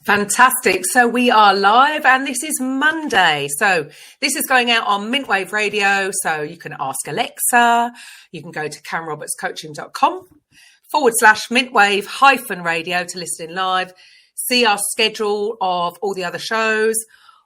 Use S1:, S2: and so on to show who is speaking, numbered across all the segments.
S1: Fantastic. So we are live and this is Monday. So this is going out on Mintwave Radio. So you can ask Alexa, you can go to KarenRobertsCoaching.com/Mintwave-radio to listen in live, see our schedule of all the other shows.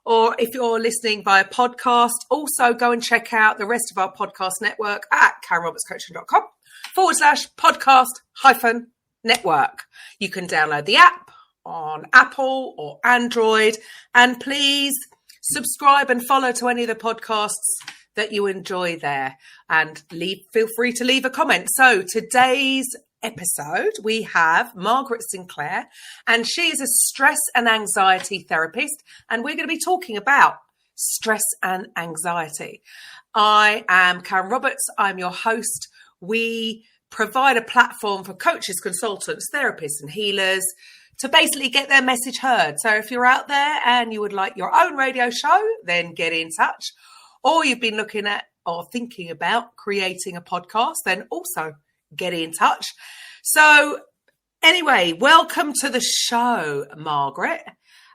S1: Or if you're listening via podcast, also go and check out the rest of our podcast network at KarenRobertsCoaching.com/podcast-network. You can download the app on Apple or Android, and please subscribe and follow to any of the podcasts that you enjoy there, and feel free to leave a comment. So today's episode we have Margaret Sinclair, and she is a stress and anxiety therapist, and we're going to be talking about stress and anxiety. I am Karen Roberts, I'm your host. We provide a platform for coaches, consultants, therapists and healers to basically get their message heard. So if you're out there and you would like your own radio show, then get in touch. Or you've been looking at or thinking about creating a podcast, then also get in touch. So anyway, welcome to the show, Margaret.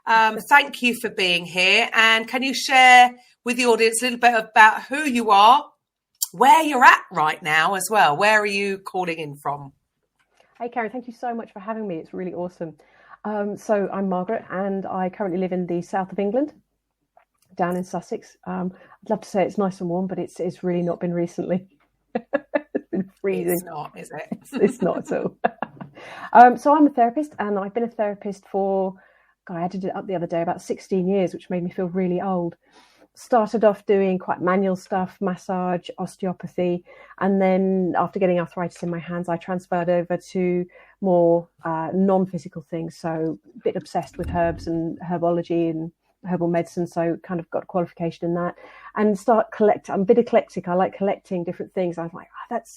S1: Thank you for being here. And can you share with the audience a little bit about who you are, where you're at right now as well? Where are you calling in from?
S2: Hey, Karen, thank you so much for having me. It's really awesome. So I'm Margaret, and I currently live in the south of England, down in Sussex. I'd love to say it's nice and warm, but it's really not been recently. It's been freezing.
S1: It's not, is it?
S2: It's not at all. So I'm a therapist, and I've been a therapist for, I added it up the other day, about 16 years, which made me feel really old. Started off doing quite manual stuff, massage, osteopathy. And then after getting arthritis in my hands, I transferred over to more non-physical things. So a bit obsessed with herbs and herbology and herbal medicine. So kind of got a qualification in that and start collecting. I'm a bit eclectic. I like collecting different things. I was like, that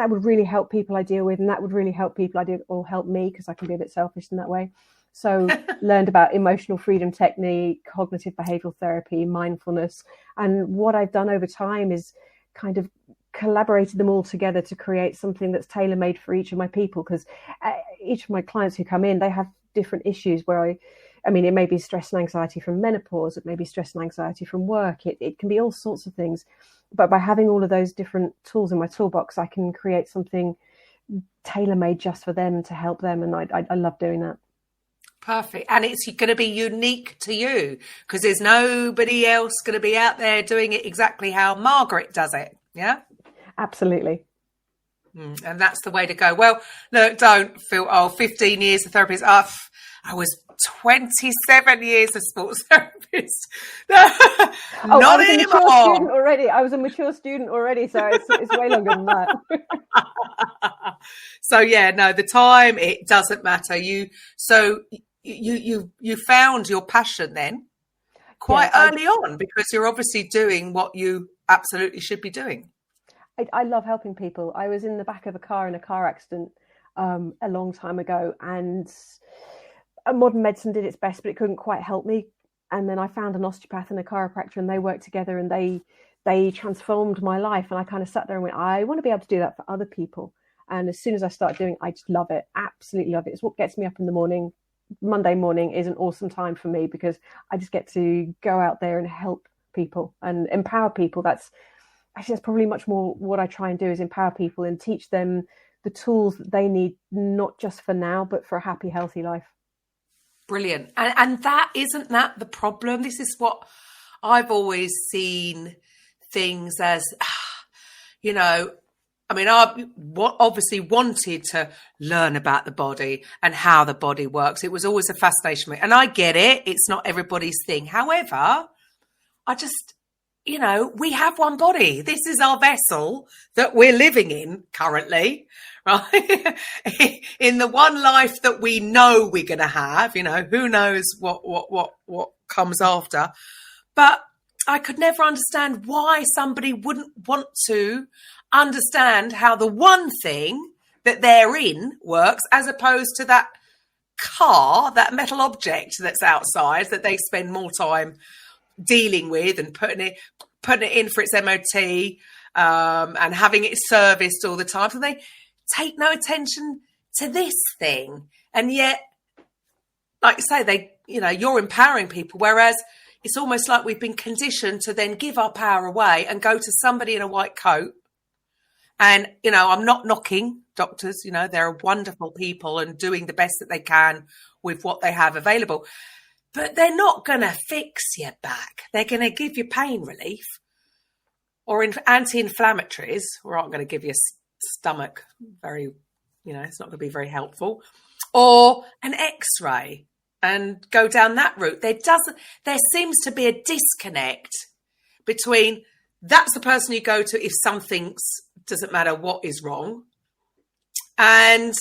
S2: would really help people I deal with. And that would really help people I deal with, or help me, because I can be a bit selfish in that way. So learned about emotional freedom technique, cognitive behavioral therapy, mindfulness. And what I've done over time is kind of collaborated them all together to create something that's tailor-made for each of my people, because each of my clients who come in, they have different issues where I mean, it may be stress and anxiety from menopause, it may be stress and anxiety from work, it can be all sorts of things. But by having all of those different tools in my toolbox, I can create something tailor-made just for them to help them. And I love doing that.
S1: Perfect. And it's going to be unique to you, because there's nobody else going to be out there doing it exactly how Margaret does it. Yeah,
S2: absolutely.
S1: And that's the way to go. Well, look, don't feel 15 years of therapist. I was 27 years a sports therapist. Not anymore.
S2: I was a mature student already, so it's way longer than that.
S1: So yeah, no, the time, it doesn't matter. You found your passion then quite early on, because you're obviously doing what you absolutely should be doing.
S2: I love helping people. I was in the back of a car in a car accident a long time ago, and modern medicine did its best, but it couldn't quite help me. And then I found an osteopath and a chiropractor, and they worked together, and they transformed my life. And I kind of sat there and went, I want to be able to do that for other people. And as soon as I started doing it, I just love it. Absolutely love it. It's what gets me up in the morning. Monday morning is an awesome time for me, because I just get to go out there and help people and empower people. That's probably much more what I try and do, is empower people and teach them the tools that they need, not just for now, but for a happy, healthy life.
S1: Brilliant. And isn't that the problem? This is what I've always seen things as, you know, I mean, I obviously wanted to learn about the body and how the body works. It was always a fascination with me. And I get it. It's not everybody's thing. However, I just, you know, we have one body. This is our vessel that we're living in currently, right? In the one life that we know we're going to have, you know, who knows what comes after. But I could never understand why somebody wouldn't want to understand how the one thing that they're in works, as opposed to that car, that metal object that's outside that they spend more time dealing with and putting it in for its MOT and having it serviced all the time. So they take no attention to this thing. And yet like you say, you're empowering people, whereas it's almost like we've been conditioned to then give our power away and go to somebody in a white coat. And, I'm not knocking doctors, they're wonderful people and doing the best that they can with what they have available. But they're not going to fix your back. They're going to give you pain relief or anti-inflammatories, or aren't going to give you stomach very, it's not going to be very helpful, or an X-ray and go down that route. There seems to be a disconnect between that's the person you go to if something's, doesn't matter what is wrong, and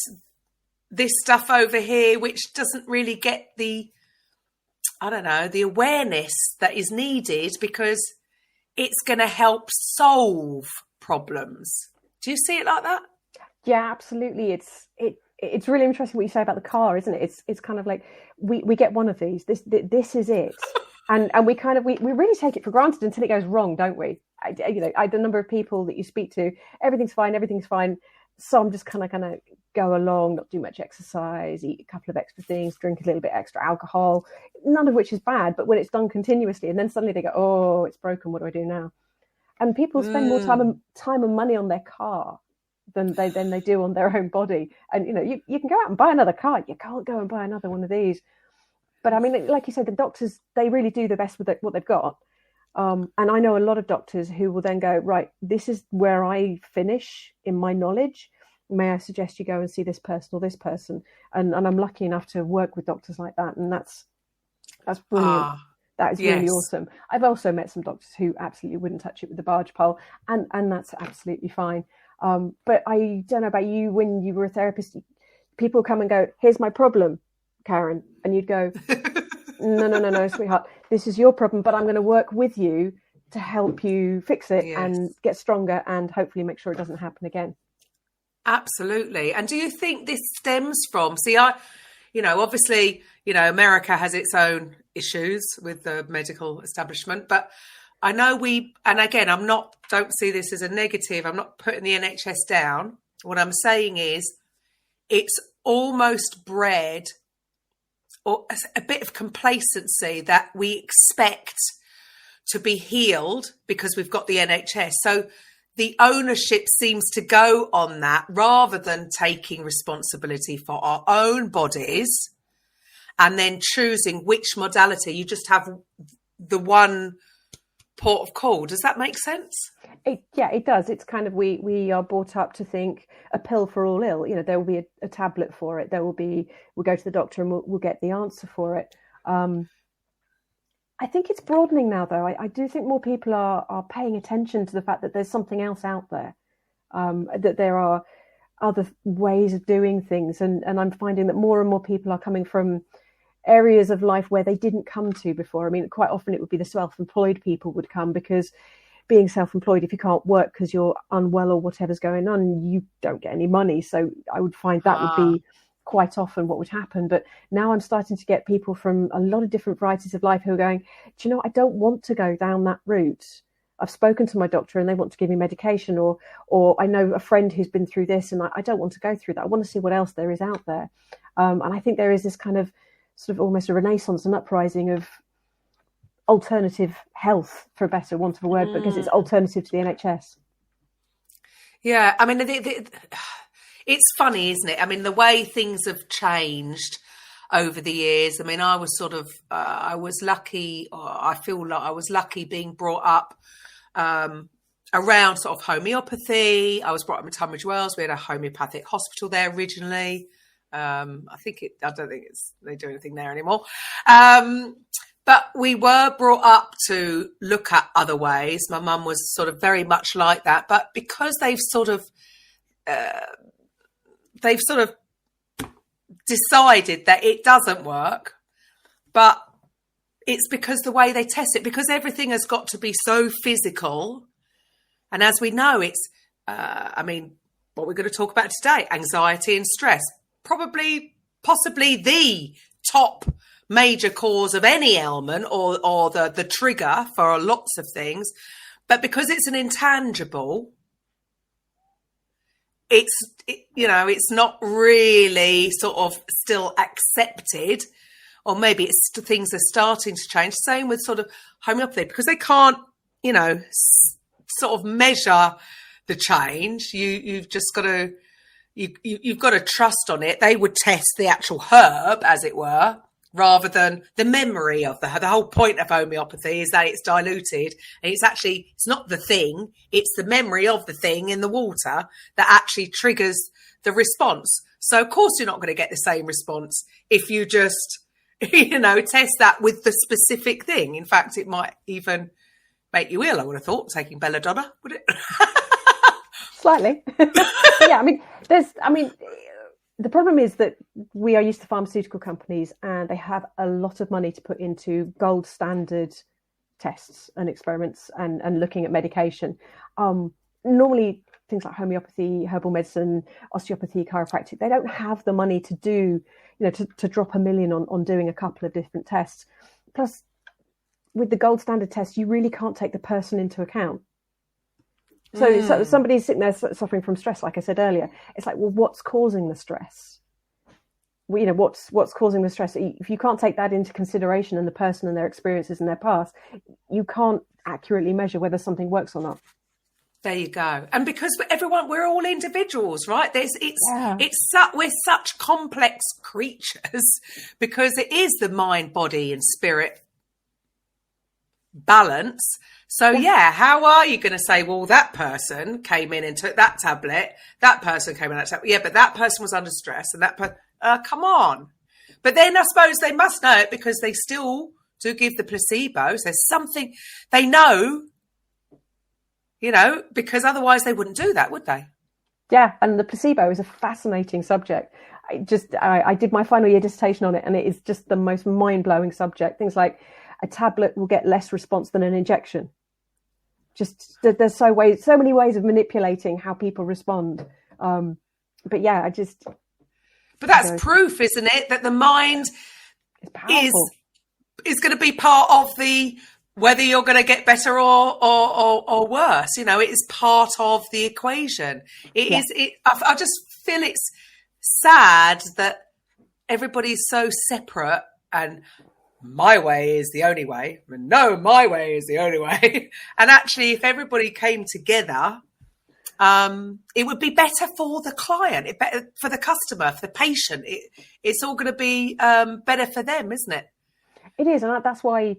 S1: this stuff over here, which doesn't really get the awareness that is needed, because it's going to help solve problems. Do you see it like that?
S2: Yeah, absolutely. It's really interesting what you say about the car, isn't it? It's kind of like we get one of these. This is it, and we kind of we really take it for granted until it goes wrong, don't we? The number of people that you speak to, everything's fine. So I'm just kind of going to go along, not do much exercise, eat a couple of extra things, drink a little bit extra alcohol, none of which is bad. But when it's done continuously, and then suddenly they go, oh, it's broken, what do I do now? And people spend more time and money on their car than they do on their own body. And, you can go out and buy another car. You can't go and buy another one of these. But I mean, like you said, the doctors, they really do the best with what they've got. And I know a lot of doctors who will then go, right, this is where I finish in my knowledge. May I suggest you go and see this person or this person? And I'm lucky enough to work with doctors like that. And that's brilliant. That is really awesome. I've also met some doctors who absolutely wouldn't touch it with the barge pole. And that's absolutely fine. But I don't know about you, when you were a therapist, people come and go, here's my problem, Karen. And you'd go, no, sweetheart, this is your problem, but I'm going to work with you to help you fix it and get stronger and hopefully make sure it doesn't happen again.
S1: Absolutely. And do you think this stems from, obviously, America has its own issues with the medical establishment, but I know don't see this as a negative. I'm not putting the NHS down. What I'm saying is it's almost bred or a bit of complacency that we expect to be healed because we've got the NHS. So the ownership seems to go on that rather than taking responsibility for our own bodies and then choosing which modality. You just have the one port of call. Does that make sense? It does. It's kind of, we are brought up to think a pill for all ill. There will be a tablet for it. We'll go to the doctor and we'll get the answer for it. I think it's broadening now, though. I do think more people are paying attention to the fact that there's something else out there, that there are other ways of doing things. And I'm finding that more and more people are coming from areas of life where they didn't come to before. I mean, quite often it would be the self-employed people would come, because being self-employed, if you can't work because you're unwell or whatever's going on, you don't get any money. So I would find that would be quite often what would happen. But now I'm starting to get people from a lot of different varieties of life who are going, do you know, I don't want to go down that route. I've spoken to my doctor and they want to give me medication, or I know a friend who's been through this and I don't want to go through that. I want to see what else there is out there. And I think there is this kind of sort of almost a renaissance, an uprising of alternative health, for a better want of a word, because it's alternative to the NHS. Yeah, I mean, it's funny, isn't it? I mean, the way things have changed over the years. I mean, I was sort of, I was lucky, or I feel like I was lucky being brought up around sort of homeopathy. I was brought up in Tunbridge Wells. We had a homeopathic hospital there originally. I don't think they do anything there anymore. But we were brought up to look at other ways. My mum was sort of very much like that. But because they've sort of decided that it doesn't work, but it's because the way they test it, because everything has got to be so physical. And as we know, it's, what we're going to talk about today, anxiety and stress, possibly the top major cause of any ailment or the trigger for lots of things. But because it's an intangible, it's not really sort of still accepted or maybe it's things are starting to change. Same with sort of homeopathy, because they can't, sort of measure the change. You've just got to, you've got to trust on it. They would test the actual herb, as it were, rather than the memory of the whole point of homeopathy is that it's diluted, and it's not the thing, it's the memory of the thing in the water that actually triggers the response. So of course you're not going to get the same response if you just, test that with the specific thing. In fact, it might even make you ill, I would have thought, taking belladonna, would it?
S2: Slightly. Yeah, the problem is that we are used to pharmaceutical companies, and they have a lot of money to put into gold standard tests and experiments and looking at medication. Normally, things like homeopathy, herbal medicine, osteopathy, chiropractic, they don't have the money to do, to drop $1 million on doing a couple of different tests. Plus, with the gold standard test, you really can't take the person into account. So somebody's sitting there suffering from stress, like I said earlier. It's like, well, what's causing the stress? What's causing the stress? If you can't take that into consideration and the person and their experiences and their past, you can't accurately measure whether something works or not.
S1: There you go. And because we're all individuals, right? We're such complex creatures because it is the mind, body, and spirit balance. So how are you going to say, well, that person came in and took that tablet, that person came in and took, but that person was under stress, and that come on. But then I suppose they must know it because they still do give the placebos. There's something they know, because otherwise they wouldn't do that, would they?
S2: Yeah, and the placebo is a fascinating subject. I did my final year dissertation on it, and it is just the most mind-blowing subject. Things like a tablet will get less response than an injection. Just there's so many ways of manipulating how people respond. But
S1: that's proof, isn't it, that the mind is going to be part of the whether you're going to get better or worse. It is part of the equation. I just feel it's sad that everybody's so separate and my way is the only way. No, my way is the only way. And actually, if everybody came together, it would be better for the client, better for the customer, for the patient. It's all going to be better for them, isn't it?
S2: It is, and that's why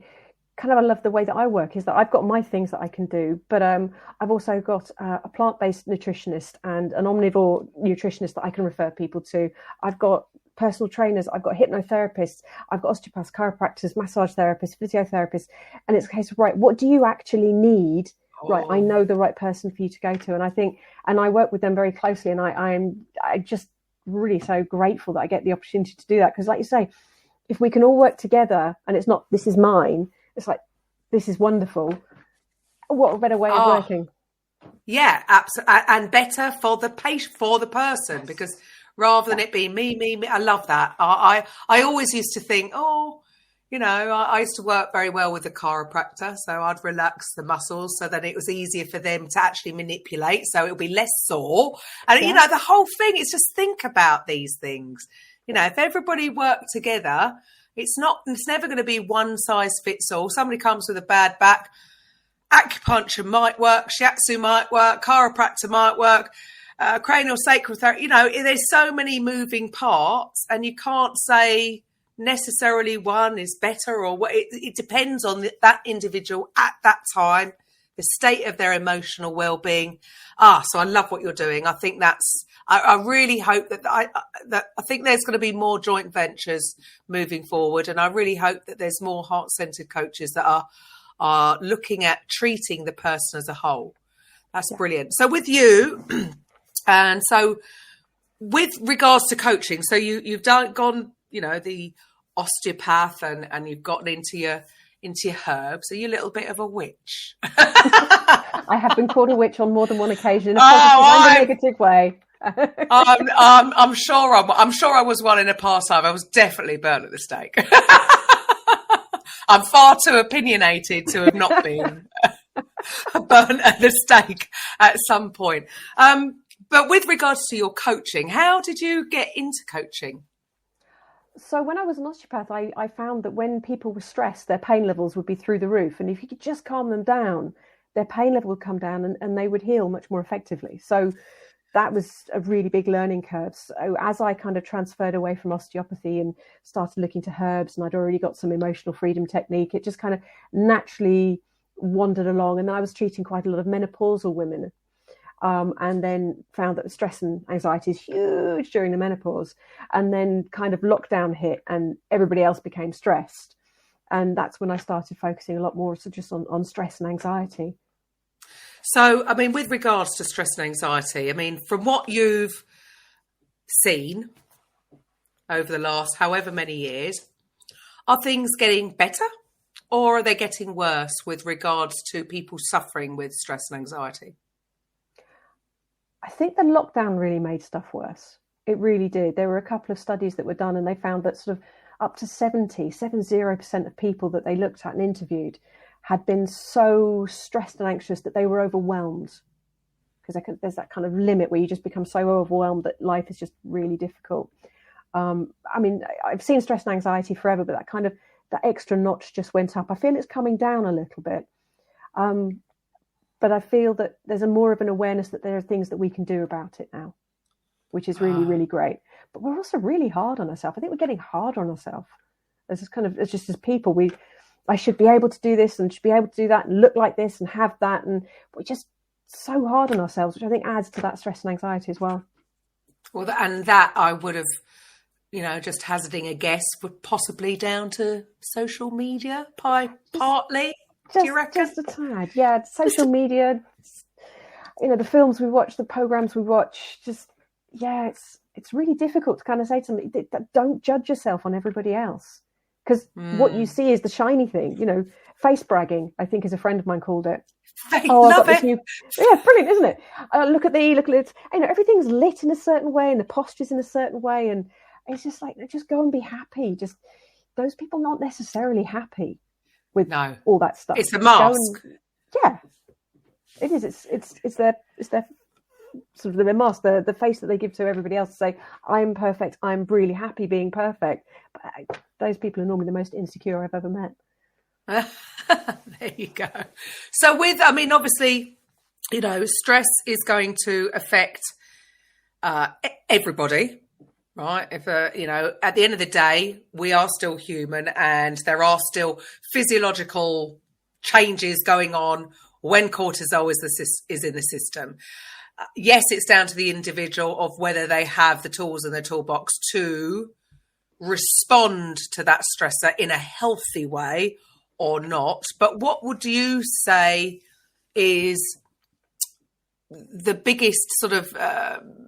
S2: I love the way that I work, is that I've got my things that I can do, but I've also got a plant-based nutritionist and an omnivore nutritionist that I can refer people to. I've got personal trainers, I've got hypnotherapists, I've got osteopaths, chiropractors, massage therapists, physiotherapists, and it's a case of, right, what do you actually need? Right, I know the right person for you to go to, and I work with them very closely, and I'm just really so grateful that I get the opportunity to do that, because like you say, if we can all work together, and it's not this is mine, it's like this is wonderful. What a better way of working? Yeah,
S1: absolutely, and better for the patient, for the person, because rather than it being me, I love that. I always used to think, I used to work very well with the chiropractor, so I'd relax the muscles so that it was easier for them to actually manipulate, so it'll be less sore. And, the whole thing is just think about these things. If everybody worked together, it's never going to be one size fits all. Somebody comes with a bad back, acupuncture might work, shiatsu might work, chiropractor might work, cranial sacral therapy. There's so many moving parts, and you can't say necessarily one is better or what. It depends on that individual at that time, the state of their emotional well-being. So I love what you're doing. I think I really hope that I think there's going to be more joint ventures moving forward, and I really hope that there's more heart-centered coaches that are looking at treating the person as a whole. That's brilliant. So with you, and so with regards to coaching, so you've gone, the osteopath, and you've gotten into your herbs. Are you a little bit of a witch?
S2: I have been called a witch on more than one occasion, in a positive and a negative way.
S1: I'm sure I was one in a past life. I was definitely burnt at the stake. I'm far too opinionated to have not been burnt at the stake at some point. But with regards to your coaching, how did you get into coaching?
S2: So when I was an osteopath, I found that when people were stressed, their pain levels would be through the roof. And if you could just calm them down, their pain level would come down and they would heal much more effectively. So that was a really big learning curve. So as I kind of transferred away from osteopathy and started looking to herbs, and I'd already got some emotional freedom technique, it just kind of naturally wandered along. And then I was treating quite a lot of menopausal women. And then found that stress and anxiety is huge during the menopause. And then kind of lockdown hit and everybody else became stressed. And that's when I started focusing a lot more just on stress and anxiety.
S1: So, I mean, with regards to stress and anxiety, I mean, from what you've seen over the last however many years, are things getting better or are they getting worse with regards to people suffering with stress and anxiety?
S2: I think the lockdown really made stuff worse. It really did. There were a couple of studies that were done and they found that sort of up to 70% of people that they looked at and interviewed had been so stressed and anxious that they were overwhelmed. Because there's that kind of limit where you just become so overwhelmed that life is just really difficult. I mean, I've seen stress and anxiety forever, but that extra notch just went up. I feel it's coming down a little bit. But I feel that there's more of an awareness that there are things that we can do about it now, which is really, really great. But we're also really hard on ourselves. I think we're getting harder on ourselves. It's just as people, I should be able to do this and should be able to do that and look like this and have that. And we're just so hard on ourselves, which I think adds to that stress and anxiety as well. Well,
S1: and that I would have, just hazarding a guess, would possibly down to social media, partly. Do you reckon?
S2: Just a tad, yeah. Social media, the films we watch, the programs we watch, it's really difficult to kind of say to somebody, don't judge yourself on everybody else. Because what you see is the shiny thing, face bragging, I think as a friend of mine called it.
S1: Love it.
S2: Yeah, brilliant, isn't it? Look at it. Everything's lit in a certain way and the posture's in a certain way. And it's just like, just go and be happy. Just those people not necessarily happy with all that stuff.
S1: It's a mask.
S2: Yeah, it is. It's their sort of their mask, the face that they give to everybody else to say, I'm perfect, I'm really happy being perfect. But those people are normally the most insecure I've ever met.
S1: There you go. So obviously, stress is going to affect everybody. Right. If, at the end of the day, we are still human and there are still physiological changes going on when cortisol is in the system. Yes, it's down to the individual of whether they have the tools in their toolbox to respond to that stressor in a healthy way or not. But what would you say is the biggest sort of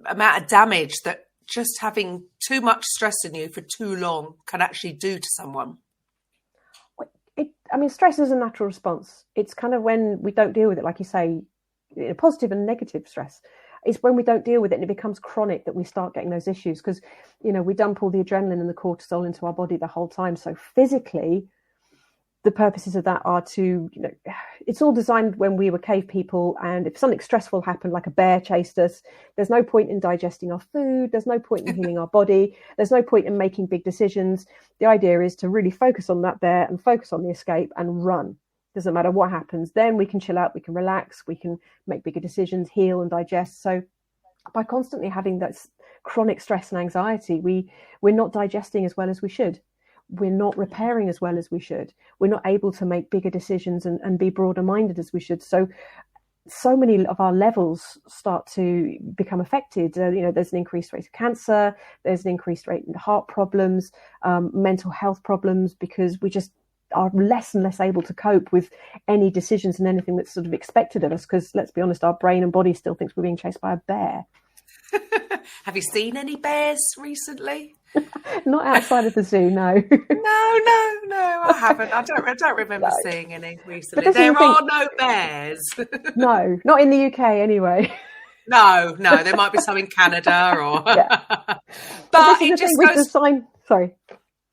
S1: amount of damage that just having too much stress in you for too long can actually do to someone?
S2: Stress is a natural response. It's kind of when we don't deal with it, like you say, positive and negative stress. It's when we don't deal with it and it becomes chronic that we start getting those issues because, we dump all the adrenaline and the cortisol into our body the whole time. So physically, the purposes of that are to, it's all designed when we were cave people. And if something stressful happened, like a bear chased us, there's no point in digesting our food. There's no point in healing our body. There's no point in making big decisions. The idea is to really focus on that bear and focus on the escape and run. Doesn't matter what happens. Then we can chill out, we can relax, we can make bigger decisions, heal and digest. So by constantly having that chronic stress and anxiety, we're not digesting as well as we should. We're not repairing as well as we should. We're not able to make bigger decisions and be broader minded as we should. So many of our levels start to become affected. There's an increased rate of cancer. There's an increased rate in heart problems, mental health problems, because we just are less and less able to cope with any decisions and anything that's sort of expected of us. Because let's be honest, our brain and body still thinks we're being chased by a bear.
S1: Have you seen any bears recently?
S2: Not outside of the zoo, no.
S1: No, I haven't. I don't remember seeing any recently. There are no bears.
S2: No, not in the UK anyway.
S1: No, there might be some in Canada or.
S2: Yeah.
S1: But it just goes.
S2: Sorry.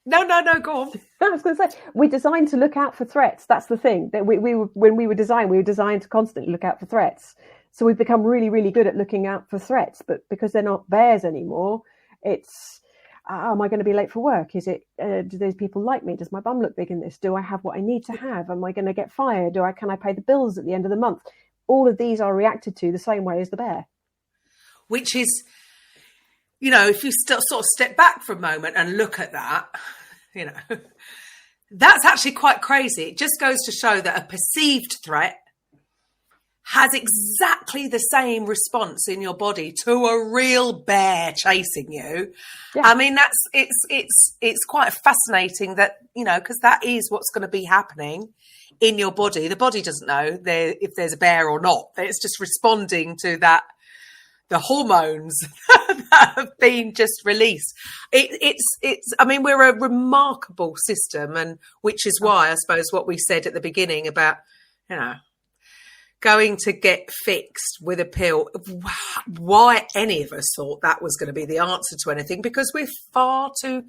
S1: No, go on.
S2: I was going to say, we're designed to look out for threats. That's the thing. That when we were designed to constantly look out for threats. So we've become really, really good at looking out for threats. But because they're not bears anymore, it's am I going to be late for work? Is it, do those people like me? Does my bum look big in this? Do I have what I need to have? Am I going to get fired? Can I pay the bills at the end of the month? All of these are reacted to the same way as the bear.
S1: Which is, if you sort of step back for a moment and look at that, that's actually quite crazy. It just goes to show that a perceived threat has exactly the same response in your body to a real bear chasing you. Yeah. I mean, it's quite fascinating that, because that is what's going to be happening in your body. The body doesn't know if there's a bear or not. It's just responding to the hormones that have been just released. I mean, we're a remarkable system, and which is why I suppose what we said at the beginning about, going to get fixed with a pill, why any of us thought that was going to be the answer to anything, because we're far too,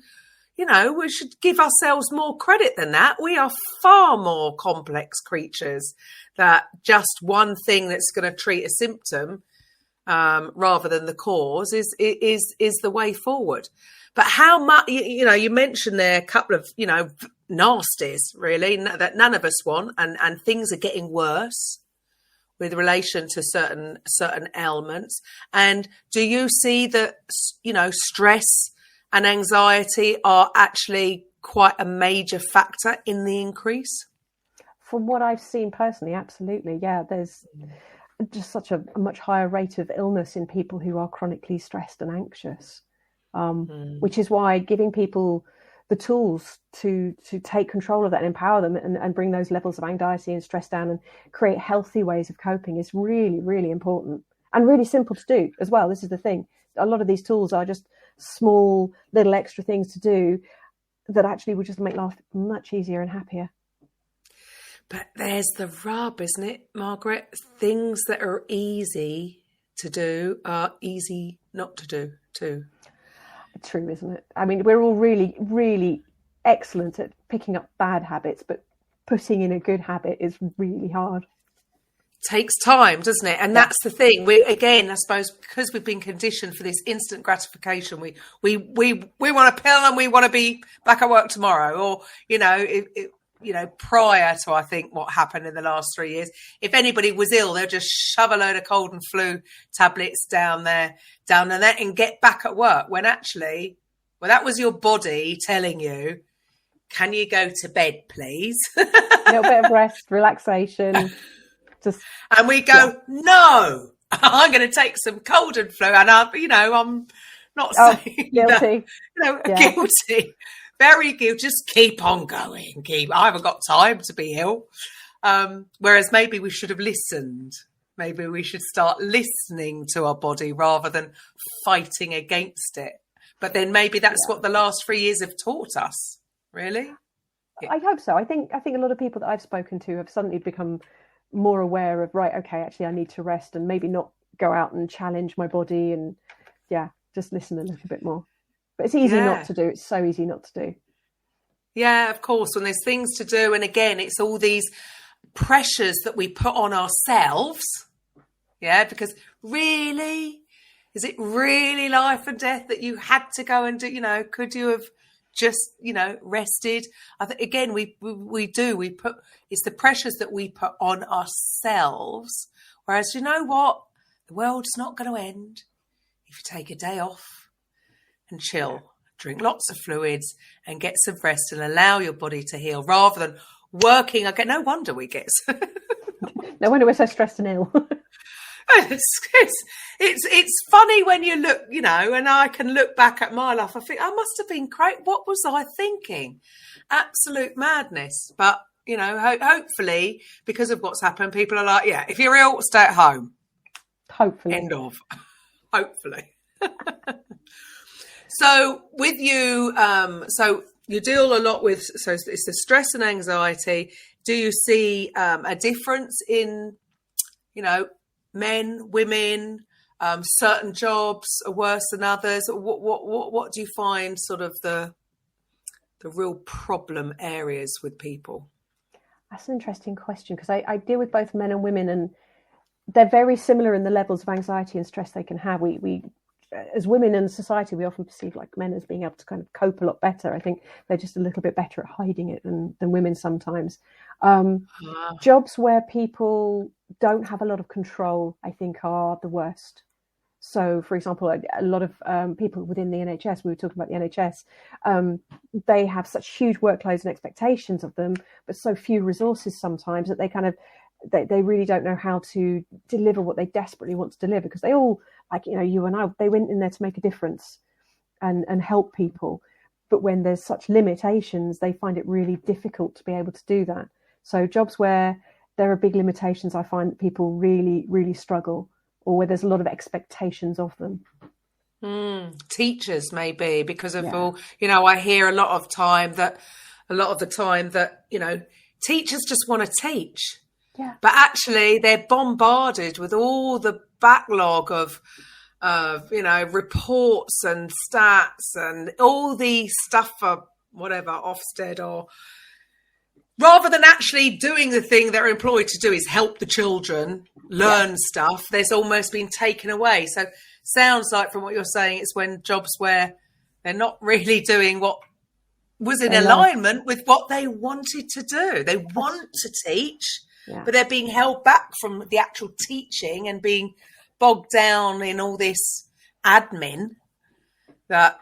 S1: we should give ourselves more credit than that. We are far more complex creatures that just one thing that's going to treat a symptom rather than the cause is the way forward. But how much, you mentioned there a couple of, nasties really that none of us want, and things are getting worse with relation to certain ailments. And do you see that, stress and anxiety are actually quite a major factor in the increase?
S2: From what I've seen personally, absolutely. Yeah, there's just such a much higher rate of illness in people who are chronically stressed and anxious, which is why giving people the tools to take control of that and empower them and bring those levels of anxiety and stress down and create healthy ways of coping is really, really important and really simple to do as well. This is the thing. A lot of these tools are just small little extra things to do that actually would just make life much easier and happier.
S1: But there's the rub, isn't it, Margaret? Things that are easy to do are easy not to do too.
S2: True, isn't it? I mean, we're all really, really excellent at picking up bad habits, but putting in a good habit is really hard.
S1: Takes time, doesn't it? And that's the thing. We, again, I suppose, because we've been conditioned for this instant gratification, we want a pill and we want to be back at work tomorrow, or prior to, I think, what happened in the last 3 years, if anybody was ill, they'll just shove a load of cold and flu tablets down there and get back at work, when actually, that was your body telling you, can you go to bed, please?
S2: A little bit of rest, relaxation.
S1: And we go, no, I'm going to take some cold and flu. And I'm not saying
S2: guilty.
S1: Guilty. Very guilty. Just keep on going. I haven't got time to be ill. Whereas maybe we should have listened. Maybe we should start listening to our body rather than fighting against it. But then maybe that's what the last 3 years have taught us. Really?
S2: I hope so. I think a lot of people that I've spoken to have suddenly become more aware of, right, okay, actually I need to rest and maybe not go out and challenge my body and just listen a little bit more. But it's easy not to do. It's so easy not to do. Yeah,
S1: of course. When there's things to do. And again, it's all these pressures that we put on ourselves. Yeah, because really, is it really life and death that you had to go and do? Could you have just, rested? I think, again, we put, it's the pressures that we put on ourselves. Whereas, you know what? The world's not going to end if you take a day off and chill, drink lots of fluids and get some rest and allow your body to heal rather than working. No wonder we get.
S2: No wonder we're so stressed and ill.
S1: It's funny when you look, and I can look back at my life. I think I must have been great. What was I thinking? Absolute madness. But, hopefully because of what's happened, people are like, if you're ill, stay at home.
S2: Hopefully.
S1: End of. Hopefully. So with you, so you deal a lot with, so it's the stress and anxiety. Do you see a difference in, men, women, certain jobs are worse than others? What do you find sort of the real problem areas with people?
S2: That's an interesting question, because I deal with both men and women, and they're very similar in the levels of anxiety and stress they can have. We as women in society, we often perceive like men as being able to kind of cope a lot better. I think they're just a little bit better at hiding it than women sometimes. Jobs where people don't have a lot of control, I think, are the worst. So, for example, a lot of people within the NHS, we were talking about the NHS, they have such huge workloads and expectations of them, but so few resources sometimes that they really don't know how to deliver what they desperately want to deliver, because they all, like, you and I, they went in there to make a difference and help people. But when there's such limitations, they find it really difficult to be able to do that. So jobs where there are big limitations, I find that people really, really struggle, or where there's a lot of expectations of them.
S1: Teachers, maybe, because of all, I hear a lot of the time that, teachers just want to teach.
S2: Yeah.
S1: But actually they're bombarded with all the backlog of reports and stats and all the stuff for whatever, Ofsted, or rather than actually doing the thing they're employed to do, is help the children learn stuff, there's almost been taken away. So sounds like, from what you're saying, it's when jobs where they're not really doing what was in alignment with what they wanted to do. They want to teach, but they're being held back from the actual teaching and being bogged down in all this admin that,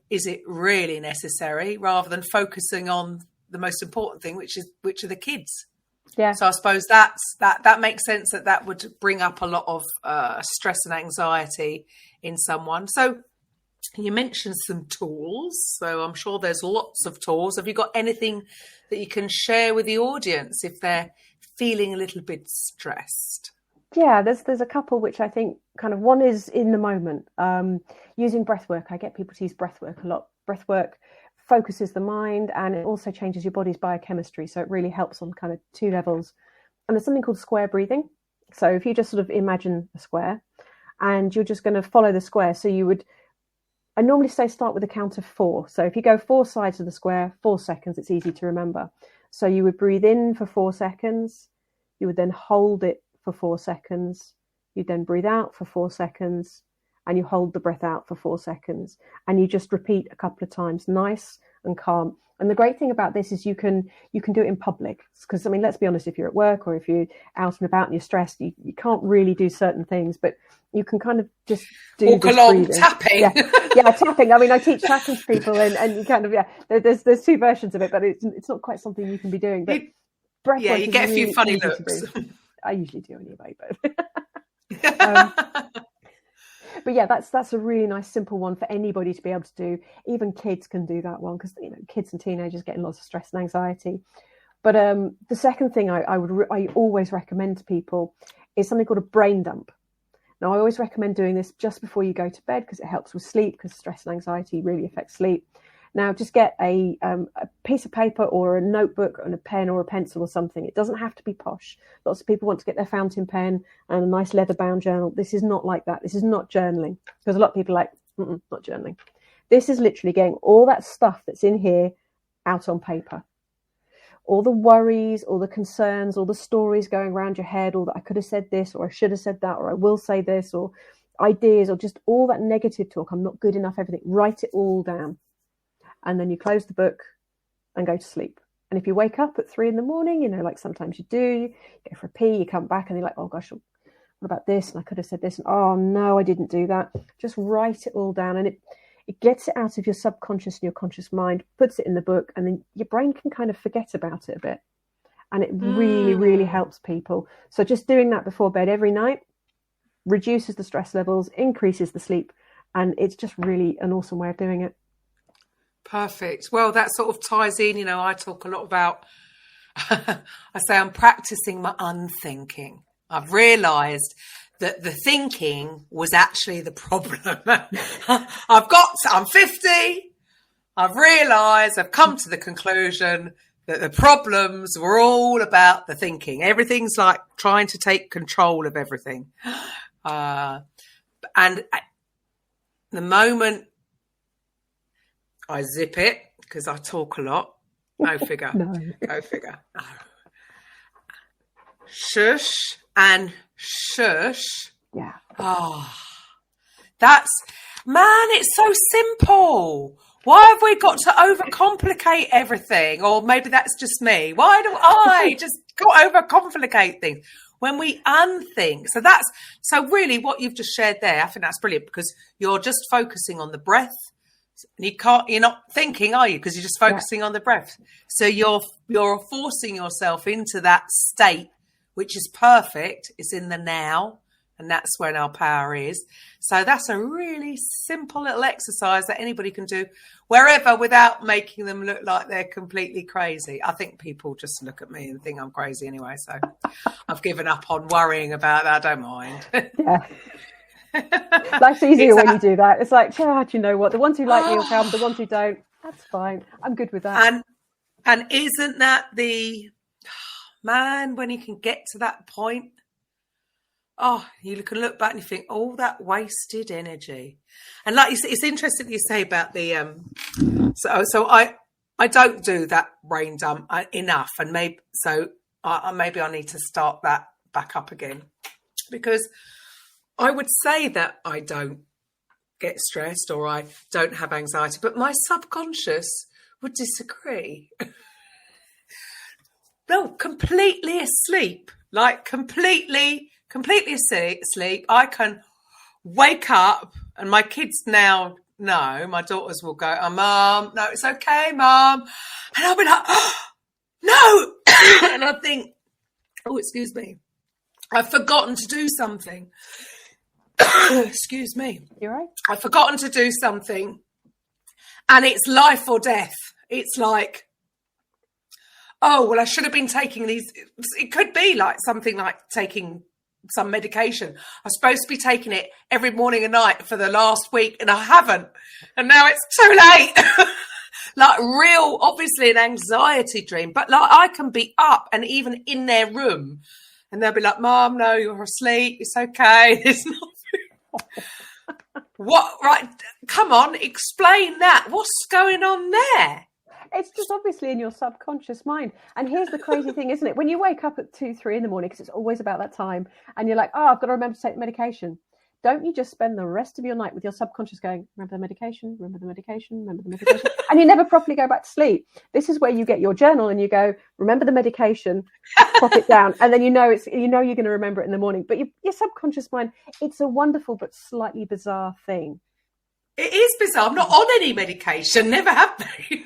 S1: is it really necessary, rather than focusing on the most important thing, which are the kids.
S2: Yeah.
S1: So I suppose that makes sense, that would bring up a lot of stress and anxiety in someone. So you mentioned some tools, so I'm sure there's lots of tools. Have you got anything that you can share with the audience if they're feeling a little bit stressed?
S2: Yeah, there's a couple which I think kind of, one is in the moment, using breath work. I get people to use breath work a lot. Breath work focuses the mind, and it also changes your body's biochemistry. So it really helps on kind of two levels. And there's something called square breathing. So if you just sort of imagine a square and you're just going to follow the square. So I normally say start with a count of 4. So if you go 4 sides of the square, 4 seconds, it's easy to remember. So you would breathe in for 4 seconds. You would then hold it for 4 seconds. You'd then breathe out for 4 seconds. And you hold the breath out for 4 seconds, and you just repeat a couple of times, nice and calm. And the great thing about this is you can do it in public, because, let's be honest, if you're at work or if you're out and about and you're stressed, you can't really do certain things, but you can kind of just do
S1: walk along
S2: breathing.
S1: Tapping.
S2: Yeah, tapping. I teach tapping to people, and you kind of, there's two versions of it, but it's not quite something you can be doing. But breath work,
S1: you get a few funny looks.
S2: I usually do anyway, but. But yeah, that's a really nice, simple one for anybody to be able to do. Even kids can do that one, because kids and teenagers getting lots of stress and anxiety. But the second thing I always recommend to people is something called a brain dump. Now, I always recommend doing this just before you go to bed, because it helps with sleep, because stress and anxiety really affects sleep. Now, just get a piece of paper or a notebook and a pen or a pencil or something. It doesn't have to be posh. Lots of people want to get their fountain pen and a nice leather-bound journal. This is not like that. This is not journaling, because a lot of people are like, not journaling. This is literally getting all that stuff that's in here out on paper. All the worries, all the concerns, all the stories going around your head, all that I could have said this, or I should have said that, or I will say this, or ideas, or just all that negative talk. I'm not good enough, everything. Write it all down. And then you close the book and go to sleep. And if you wake up at 3 a.m, like sometimes you do, you go for a pee, you come back and you're like, oh gosh, what about this? And I could have said this. And oh no, I didn't do that. Just write it all down. And it gets it out of your subconscious and your conscious mind, puts it in the book, and then your brain can kind of forget about it a bit. And it really, really helps people. So just doing that before bed every night reduces the stress levels, increases the sleep. And it's just really an awesome way of doing it.
S1: Perfect. Well, that sort of ties in, I talk a lot about, I say I'm practicing my unthinking. I've realised that the thinking was actually the problem. I'm 50. I've realised, I've come to the conclusion that the problems were all about the thinking. Everything's like trying to take control of everything. And the moment I zip it, because I talk a lot. No figure. Go figure. No. Shush and shush.
S2: Yeah.
S1: Oh, It's so simple. Why have we got to overcomplicate everything? Or maybe that's just me. Why do I just overcomplicate things when we unthink? So really what you've just shared there, I think that's brilliant, because you're just focusing on the breath. And you're not thinking, are you? Because you're just focusing on the breath. So you're forcing yourself into that state, which is perfect. It's in the now. And that's when our power is. So that's a really simple little exercise that anybody can do wherever without making them look like they're completely crazy. I think people just look at me and think I'm crazy anyway. So I've given up on worrying about that. I don't mind.
S2: Yeah. Life's easier when you do that. It's like, do you know what? The ones who like me will come. The ones who don't, that's fine. I'm good with that.
S1: And isn't that when you can get to that point? Oh, you can look back and you think, all that wasted energy. And like you say, it's interesting that you say about the so I don't do that brain dump enough, and maybe I need to start that back up again, because I would say that I don't get stressed or I don't have anxiety, but my subconscious would disagree. No, completely asleep, like completely asleep. I can wake up, and my kids now know, my daughters will go, Mom, no, it's okay, Mom. And I'll be like, oh, no. And I think, oh, excuse me, I've forgotten to do something. Excuse me.
S2: You're right.
S1: I've forgotten to do something, and it's life or death. It's like, oh, well, I should have been taking these. It could be like something like taking some medication. I'm supposed to be taking it every morning and night for the last week, and I haven't. And now it's too late. Like real, obviously an anxiety dream. But like I can be up and even in their room, and they'll be like, Mom, no, you're asleep. It's okay. It's not. What? Right. Come on, explain that. What's going on there?
S2: It's just obviously in your subconscious mind. And here's the crazy thing, isn't it? When you wake up at 2-3 in the morning, because it's always about that time, and you're like, oh, I've got to remember to take the medication. Don't you just spend the rest of your night with your subconscious going, remember the medication, remember the medication, remember the medication, and you never properly go back to sleep. This is where you get your journal and you go, remember the medication, pop it down, and then you know you're going to remember it in the morning. But your subconscious mind, it's a wonderful but slightly bizarre thing.
S1: It is bizarre. I'm not on any medication, never have been.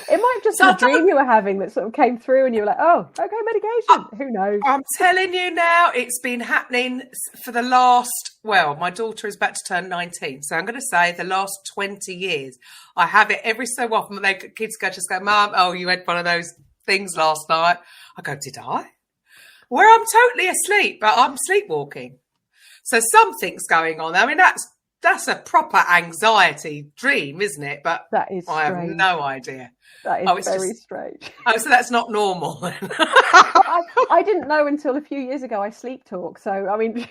S2: It might just be a dream you were having that sort of came through and you were like, oh, okay, medication. Who knows?
S1: I'm telling you now, it's been happening for the last, well, my daughter is about to turn 19. So I'm going to say the last 20 years. I have it every so often. When kids just go, Mum, oh, you had one of those things last night. I go, did I? Where I'm totally asleep, but I'm sleepwalking. So something's going on. I mean, that's a proper anxiety dream, isn't it? But
S2: that is
S1: I have no idea.
S2: That is very strange.
S1: Oh, so that's not normal.
S2: I didn't know until a few years ago I sleep talk. So, I mean,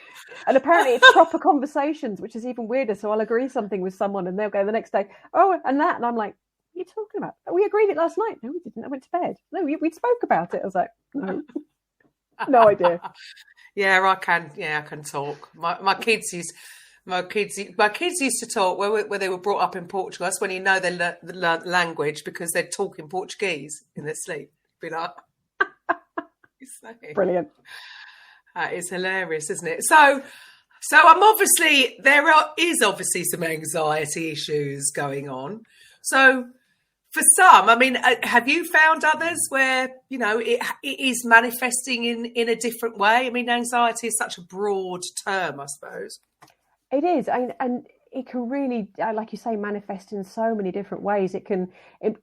S2: and apparently it's proper conversations, which is even weirder. So I'll agree something with someone and they'll go the next day, oh, and that. And I'm like, what are you talking about? We agreed it last night. No, we didn't. I went to bed. No, we spoke about it. I was like, no, no idea.
S1: Yeah, I can talk. My kids used to talk where they were brought up in Portugal. That's when you know they learn language, because they'd talk in Portuguese in their sleep. Be like,
S2: brilliant.
S1: It's hilarious, isn't it? So I'm obviously is obviously some anxiety issues going on. So for some, I mean, have you found others where, you know, it is manifesting in a different way? I mean, anxiety is such a broad term, I suppose.
S2: It is, and it can really, like you say, manifest in so many different ways. It can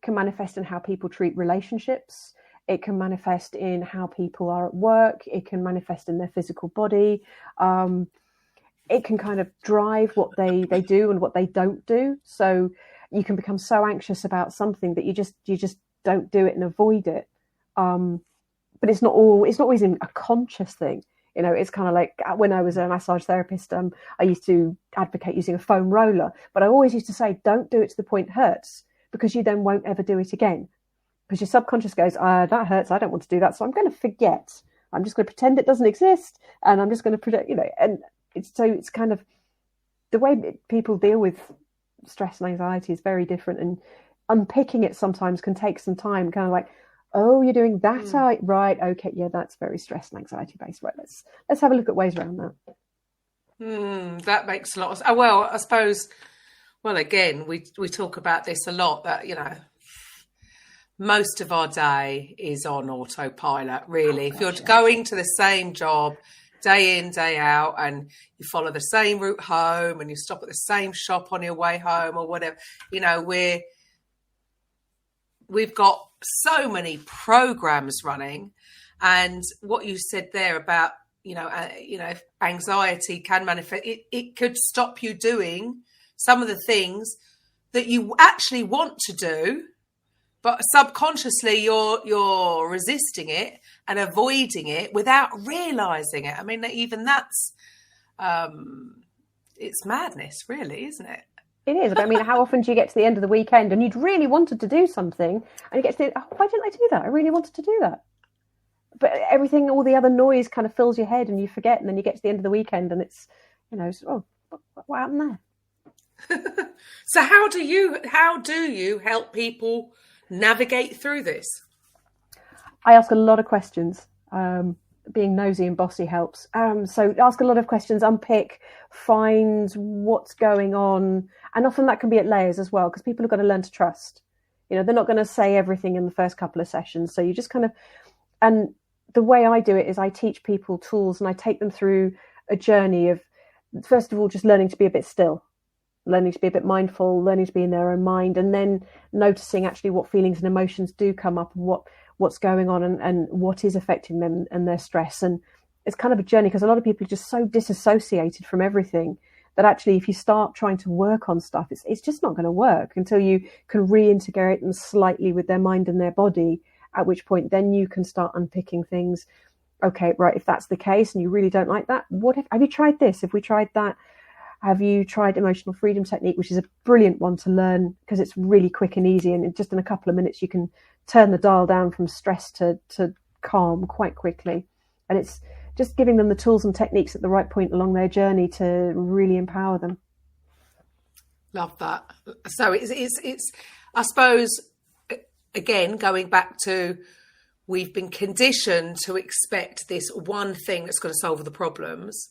S2: manifest in how people treat relationships. It can manifest in how people are at work. It can manifest in their physical body. It can kind of drive what they do and what they don't do. So you can become so anxious about something that you just don't do it and avoid it. But it's not always a conscious thing. You know, it's kind of like when I was a massage therapist, I used to advocate using a foam roller, but I always used to say, don't do it to the point it hurts, because you then won't ever do it again. Because your subconscious goes, that hurts, I don't want to do that, so I'm going to forget I'm just going to pretend it doesn't exist, and I'm just going to predict, and it's kind of the way people deal with stress and anxiety is very different, and unpicking it sometimes can take some time. Kind of like, oh, you're doing that, right? Okay, yeah, that's very stress and anxiety based. Right, let's have a look at ways around that.
S1: That makes a lot of sense. Well, I suppose. Well, again, we talk about this a lot, that, most of our day is on autopilot, really. If you're going to the same job day in, day out, and you follow the same route home, and you stop at the same shop on your way home or whatever, we've got so many programs running. And what you said there about, anxiety can manifest, it could stop you doing some of the things that you actually want to do, but subconsciously you're resisting it and avoiding it without realizing it. I mean, even that's it's madness, really, isn't it?
S2: It is. I mean, how often do you get to the end of the weekend and you'd really wanted to do something, and you get to why didn't I do that? I really wanted to do that. But everything, all the other noise kind of fills your head and you forget, and then you get to the end of the weekend and it's, what happened there?
S1: So how do you help people navigate through this?
S2: I ask a lot of questions. Being nosy and bossy helps. So ask a lot of questions, unpick, find what's going on. And often that can be at layers as well, because people have got to learn to trust. They're not going to say everything in the first couple of sessions. So you just kind of, and the way I do it is I teach people tools, and I take them through a journey of, first of all, just learning to be a bit still, learning to be a bit mindful, learning to be in their own mind, and then noticing actually what feelings and emotions do come up, and what's going on, and what is affecting them and their stress. And it's kind of a journey, because a lot of people are just so disassociated from everything that actually if you start trying to work on stuff, it's just not going to work until you can reintegrate them slightly with their mind and their body, at which point then you can start unpicking things. Okay, right, if that's the case and you really don't like that, have you tried this? Have we tried that? Have you tried emotional freedom technique, which is a brilliant one to learn because it's really quick and easy, and just in a couple of minutes you can turn the dial down from stress to calm quite quickly. And it's just giving them the tools and techniques at the right point along their journey to really empower them.
S1: Love that. So it's I suppose, again, going back to, we've been conditioned to expect this one thing that's going to solve the problems.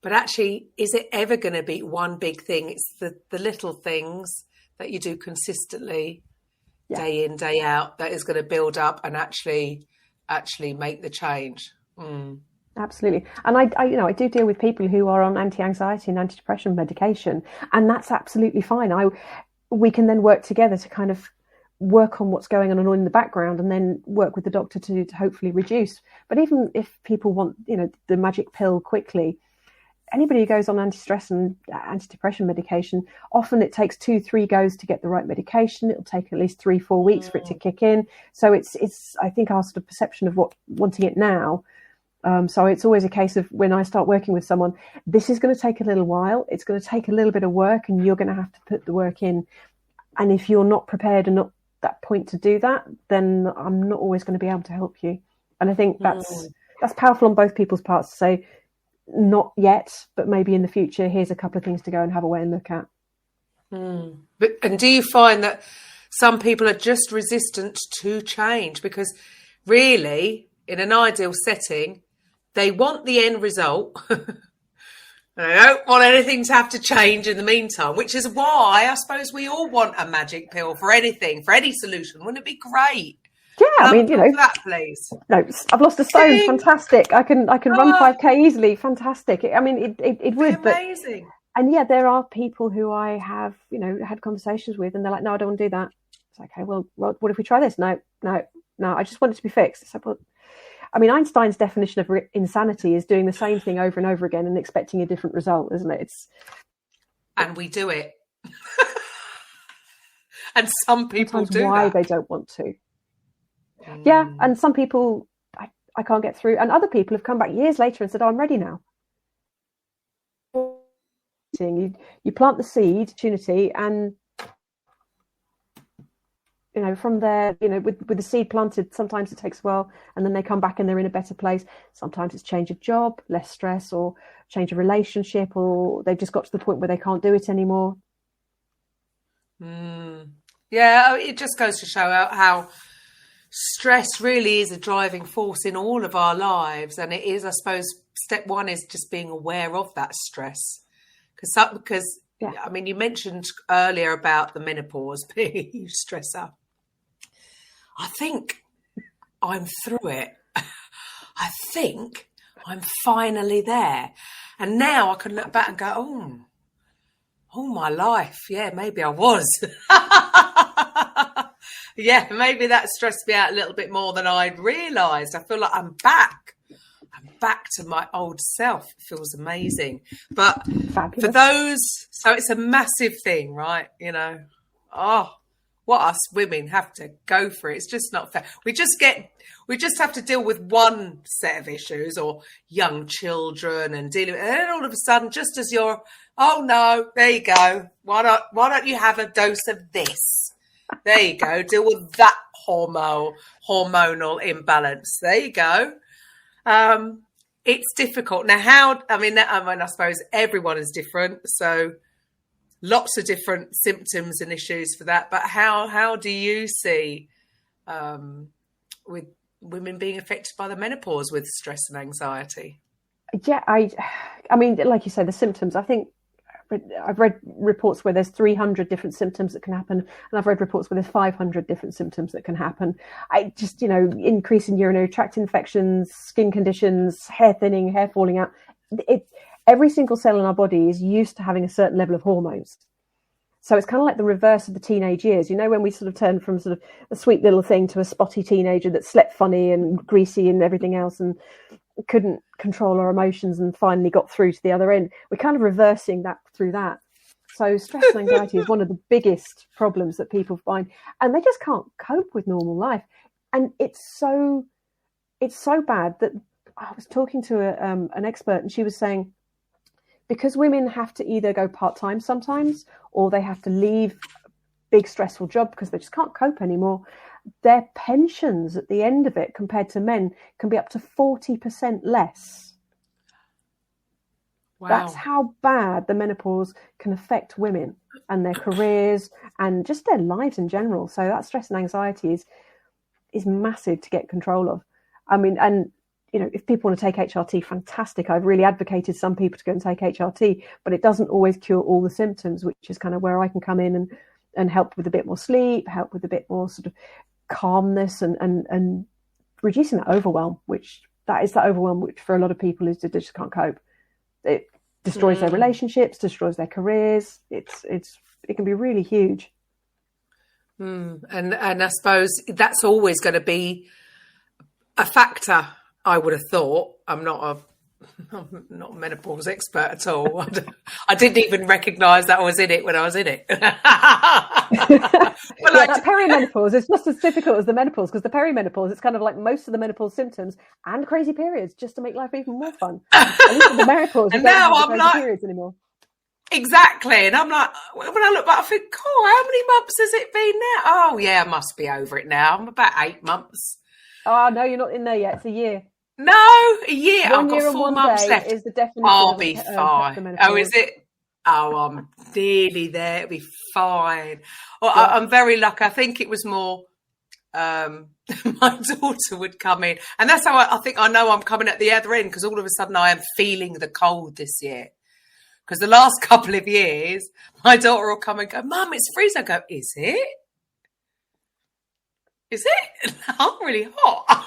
S1: But actually, is it ever going to be one big thing? It's the little things that you do consistently, day in, day out, that is going to build up and actually make the change.
S2: Absolutely. And I do deal with people who are on anti-anxiety and antidepressant medication, and that's absolutely fine. We can then work together to kind of work on what's going on in the background, and then work with the doctor to hopefully reduce. But even if people want, the magic pill quickly, anybody who goes on anti-stress and antidepressant medication, often it takes 2-3 goes to get the right medication. It'll take at least 3-4 weeks for it to kick in. So it's I think our sort of perception of wanting it now. So it's always a case of, when I start working with someone, this is going to take a little while. It's going to take a little bit of work, and you're going to have to put the work in. And if you're not prepared and not that point to do that, then I'm not always going to be able to help you. And I think that's powerful on both people's parts to say, not yet, but maybe in the future, here's a couple of things to go and have a way and look at.
S1: And do you find that some people are just resistant to change? Because really, in an ideal setting, they want the end result. They don't want anything to have to change in the meantime, which is why I suppose we all want a magic pill for anything, for any solution. Wouldn't it be great?
S2: Yeah, I mean,
S1: that, please.
S2: No, I've lost a stone. Fantastic. I can run 5K easily. Fantastic. I mean, it would.
S1: Amazing.
S2: And yeah, there are people who I have, had conversations with, and they're like, no, I don't want to do that. It's like, okay, well, what if we try this? No, I just want it to be fixed. It's like, well, I mean, Einstein's definition of insanity is doing the same thing over and over again and expecting a different result, isn't it?
S1: And we do it. And some people
S2: sometimes
S1: do
S2: why
S1: that.
S2: They don't want to. Yeah, and some people I can't get through, and other people have come back years later and said, "Oh, I'm ready now." You plant the seed, opportunity, and from there, with the seed planted, sometimes it takes a while and then they come back and they're in a better place. Sometimes it's change of job, less stress, or change of relationship, or they've just got to the point where they can't do it anymore.
S1: Yeah, it just goes to show how stress really is a driving force in all of our lives. And it is, I suppose, step one is just being aware of that stress. Because
S2: Yeah.
S1: I mean, you mentioned earlier about the menopause being a huge stressor. I think I'm through it. I think I'm finally there. And now I can look back and go, oh, my life. Yeah, maybe I was. Yeah, maybe that stressed me out a little bit more than I'd realised. I feel like I'm back. I'm back to my old self. It feels amazing. But
S2: Fabulous.
S1: for those, so it's a massive thing, right? What us women have to go through. It's just not fair. We just have to deal with one set of issues, or young children, and dealing with, and then all of a sudden, just as you're, oh no, there you go. Why don't you have a dose of this? There you go. Deal with that hormonal imbalance. There you go. It's difficult. Now, I suppose everyone is different. So lots of different symptoms and issues for that. But how do you see with women being affected by the menopause with stress and anxiety?
S2: Yeah, I mean, like you say, the symptoms, I think I've read reports where there's 300 different symptoms that can happen, and I've read reports where there's 500 different symptoms that can happen. I just, increase in urinary tract infections, skin conditions, hair thinning, hair falling out. Every single cell in our body is used to having a certain level of hormones. So it's kind of like the reverse of the teenage years. When we sort of turn from sort of a sweet little thing to a spotty teenager that slept funny and greasy and everything else and couldn't control our emotions and finally got through to the other end. We're kind of reversing that through that. So stress and anxiety is one of the biggest problems that people find, and they just can't cope with normal life. And it's so bad that I was talking to an expert, and she was saying, because women have to either go part-time sometimes, or they have to leave a big stressful job because they just can't cope anymore, their pensions at the end of it compared to men can be up to 40% less.
S1: Wow.
S2: That's how bad the menopause can affect women and their careers and just their lives in general. So that stress and anxiety is massive to get control of. I mean, and if people want to take HRT, fantastic. I've really advocated some people to go and take HRT, but it doesn't always cure all the symptoms, which is kind of where I can come in and help with a bit more sleep, help with a bit more sort of calmness and reducing that overwhelm, which for a lot of people is they just can't cope. It destroys their relationships, destroys their careers. It can be really huge.
S1: And I suppose that's always going to be a factor, I would have thought. I'm not a menopause expert at all. I didn't even recognise that I was in it when I was in it.
S2: That perimenopause is just as difficult as the menopause, because the perimenopause, it's kind of like most of the menopause symptoms and crazy periods, just to make life even more fun. At least with the menopause, you don't have the crazy periods anymore.
S1: Exactly. And I'm like, when I look back, I think, how many months has it been now? Oh, yeah, I must be over it now. I'm about 8 months.
S2: Oh, no, you're not in there yet. It's a year.
S1: No, a year. I've got 4 months left.
S2: Is the definition
S1: I'll be fine. Oh, is it? Oh, I'm nearly there. It'll be fine. Well, yeah. I'm very lucky. I think it was more my daughter would come in. And that's how I think I know I'm coming at the other end, because all of a sudden I am feeling the cold this year. Because the last couple of years, my daughter will come and go, Mum, it's freezing. I go, is it? Is it? I'm really hot.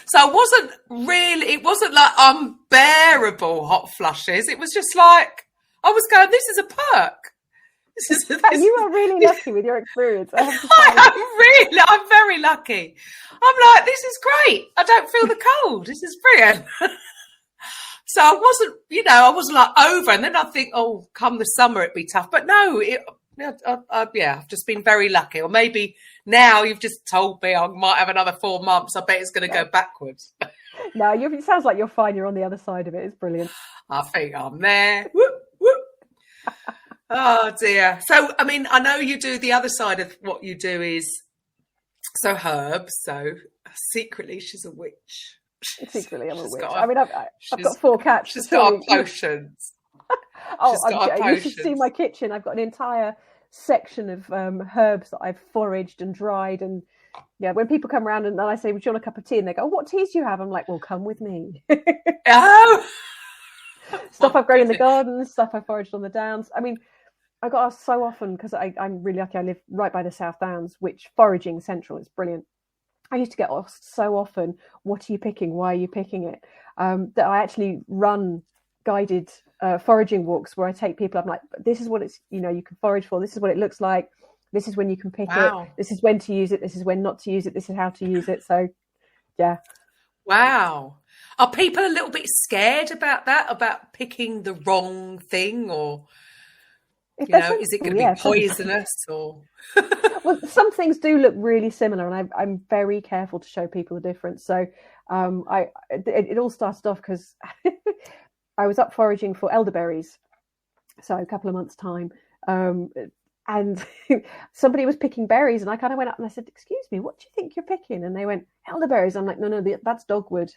S1: So it wasn't like unbearable hot flushes. It was just like, I was going, this is a perk.
S2: You are really lucky with your experience.
S1: I'm very lucky. I'm like, this is great. I don't feel the cold. This is brilliant. So I wasn't like over. And then I think, come the summer, it'd be tough. But no, I've just been very lucky. Or maybe now you've just told me I might have another 4 months. I bet it's going to go backwards.
S2: No, it sounds like you're fine. You're on the other side of it. It's brilliant.
S1: I think I'm there. Whoop, whoop. Oh, dear. So, I mean, I know you do the other side of what you do is So herbs. So secretly, she's a witch.
S2: Secretly, I'm a witch.
S1: Got
S2: I mean, I've got 4 cats.
S1: She's got her potions.
S2: You should see my kitchen. I've got an entire section of herbs that I've foraged and dried. And yeah, when people come around and I say, "Would you want a cup of tea?" and they go, "Oh, what teas do you have?" I'm like, "Well, come with me."
S1: Oh,
S2: Stuff I've grown in the garden, stuff I've foraged on the downs. I mean, I got asked so often because I'm really lucky. I live right by the South Downs, which foraging central is brilliant. I used to get asked so often, "What are you picking? Why are you picking it?" That I actually run guided foraging walks where I take people. I'm like, "This is what it's, you can forage for. This is what it looks like. This is when you can pick it. This is when to use it. This is when not to use it. This is how to use it." So, yeah.
S1: Wow. Are people a little bit scared about that, about picking the wrong thing, or is it going to be poisonous? Or
S2: well, some things do look really similar, and I'm very careful to show people the difference. So, it all started off because I was up foraging for elderberries, so a couple of months' time, and somebody was picking berries, and I kind of went up and I said, "Excuse me, what do you think you're picking?" And they went, "Elderberries." I'm like, "No, that's dogwood.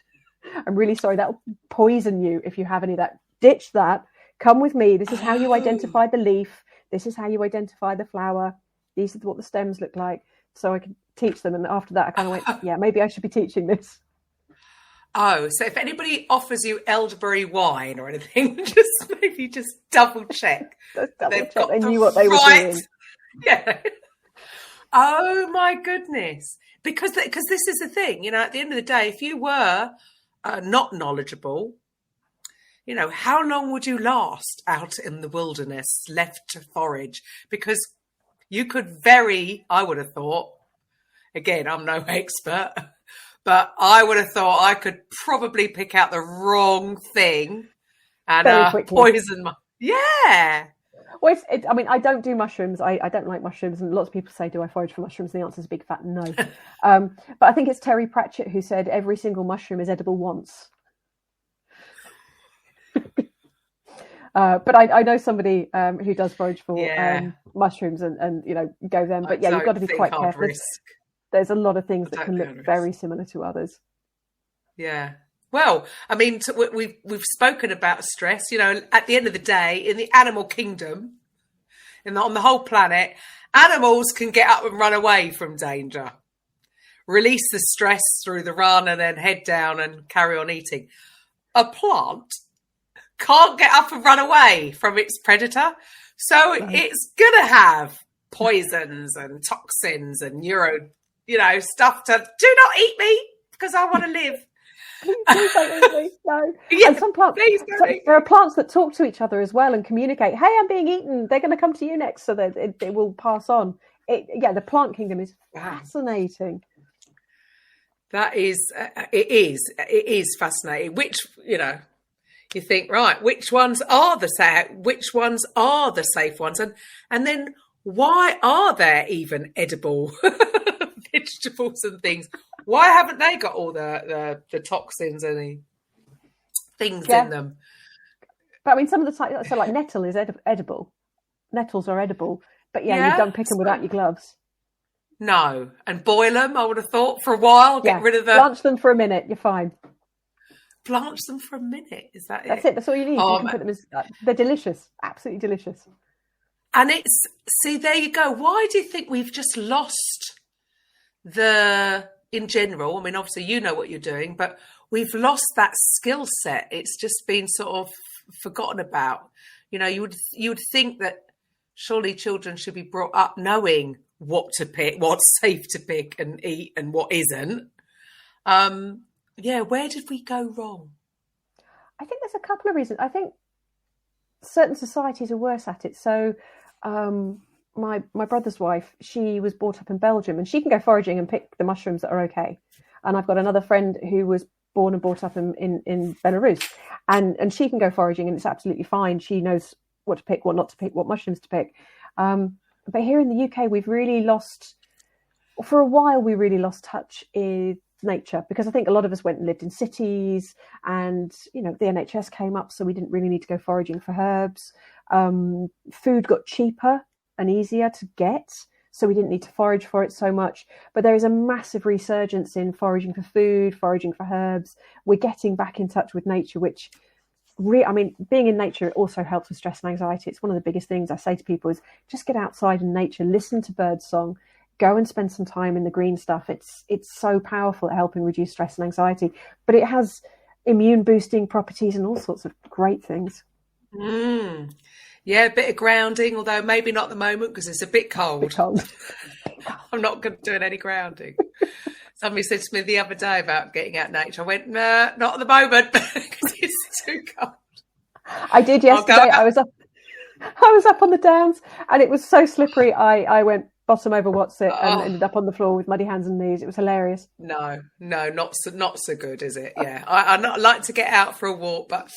S2: I'm really sorry, that'll poison you if you have any of that. Ditch that. Come with me. This is how you identify the leaf. This is how you identify the flower. These are what the stems look like." So I could teach them. And after that, I kind of went, yeah, maybe I should be teaching this.
S1: Oh, so if anybody offers you elderberry wine or anything, maybe just double check.
S2: They knew what they were doing.
S1: Yeah. Oh my goodness. Because this is the thing, at the end of the day, if you were not knowledgeable, how long would you last out in the wilderness left to forage? Because you could I would have thought, again, I'm no expert, but I would have thought I could probably pick out the wrong thing and poison yeah.
S2: Well, I don't do mushrooms. I don't like mushrooms. And lots of people say, "Do I forage for mushrooms?" And the answer is a big fat no. But I think it's Terry Pratchett who said every single mushroom is edible once. But I know somebody who does forage for mushrooms and go them. But yeah, you've got to be quite careful. There's a lot of things that can look very similar to others.
S1: Yeah. Well, I mean, we've spoken about stress. At the end of the day, in the animal kingdom, on the whole planet, animals can get up and run away from danger, release the stress through the run, and then head down and carry on eating. A plant can't get up and run away from its predator, so it's gonna have poisons and toxins and stuff to do not eat me because I want to live.
S2: Please don't eat me. No. Yeah, and some plants, there are plants that talk to each other as well and communicate. Hey, I'm being eaten. They're going to come to you next, so that it will pass on. The plant kingdom is fascinating.
S1: That is, it is fascinating. Which you think, right? Which ones are the safe ones, and then why are there even edible vegetables and things? Why haven't they got all the toxins and the things in them?
S2: But I mean, some of the types, so like nettle is edible. Nettles are edible, but you don't pick them without your gloves.
S1: No, and boil them. I would have thought for a while. Get rid of
S2: blanch them for a minute. You're fine.
S1: Blanch them for a minute. Is that
S2: That's it? That's all you need. You can put them as they're delicious. Absolutely delicious.
S1: And there you go. Why do you think we've just lost in general, I mean, obviously you know what you're doing, but we've lost that skill set. It's just been sort of forgotten about. You would think that surely children should be brought up knowing what to pick, what's safe to pick and eat and what isn't. Where did we go wrong?
S2: I think there's a couple of reasons. I think certain societies are worse at it. So my brother's wife, she was brought up in Belgium, and she can go foraging and pick the mushrooms that are okay. And I've got another friend who was born and brought up in Belarus, and she can go foraging and it's absolutely fine. She knows what to pick, what not to pick, what mushrooms to pick. But here in the UK, we've really lost touch with nature, because I think a lot of us went and lived in cities, and the NHS came up, so we didn't really need to go foraging for herbs. Food got cheaper and easier to get, so we didn't need to forage for it so much. But there is a massive resurgence in foraging for food, foraging for herbs. We're getting back in touch with nature, which being in nature also helps with stress and anxiety. It's one of the biggest things I say to people is just get outside in nature, listen to bird song, go and spend some time in the green stuff. It's so powerful at helping reduce stress and anxiety, but it has immune boosting properties and all sorts of great things.
S1: Yeah, a bit of grounding, although maybe not at the moment because it's a bit cold. I'm not going to do any grounding. Somebody said to me the other day about getting out in nature. I went, nah, not at the moment because it's too cold.
S2: I did yesterday. I was up on the downs and it was so slippery. I went bottom over what's it and ended up on the floor with muddy hands and knees. It was hilarious.
S1: No, not so good, is it? Yeah, I like to get out for a walk, but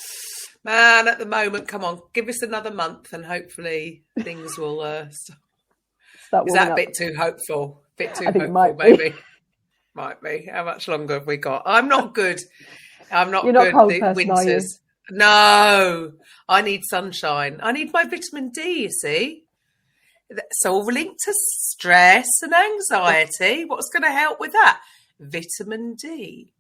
S1: man, at the moment, come on, give us another month and hopefully things will start. Is that a bit too hopeful? I think hopeful, maybe. Might be. How much longer have we got? I'm not good. I'm not. You're not good. Cold the person, winters. No, I need sunshine. I need my vitamin D. You see. It's all linked to stress and anxiety. What's going to help with that? Vitamin D.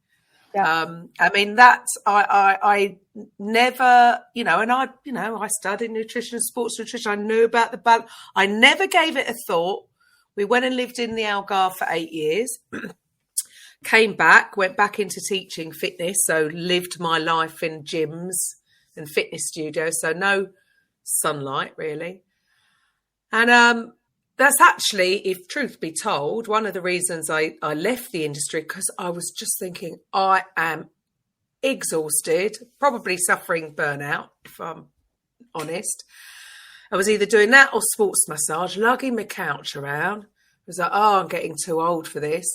S1: Yeah. I mean, that's, I never, and I studied nutrition and sports nutrition. I knew about the balance. I never gave it a thought. We went and lived in the Algarve for 8 years, came back, went back into teaching fitness. So lived my life in gyms and fitness studios. So no sunlight really. And that's actually, if truth be told, one of the reasons I left the industry, because I was just thinking, I am exhausted, probably suffering burnout, if I'm honest. I was either doing that or sports massage, lugging my couch around. I was like, I'm getting too old for this.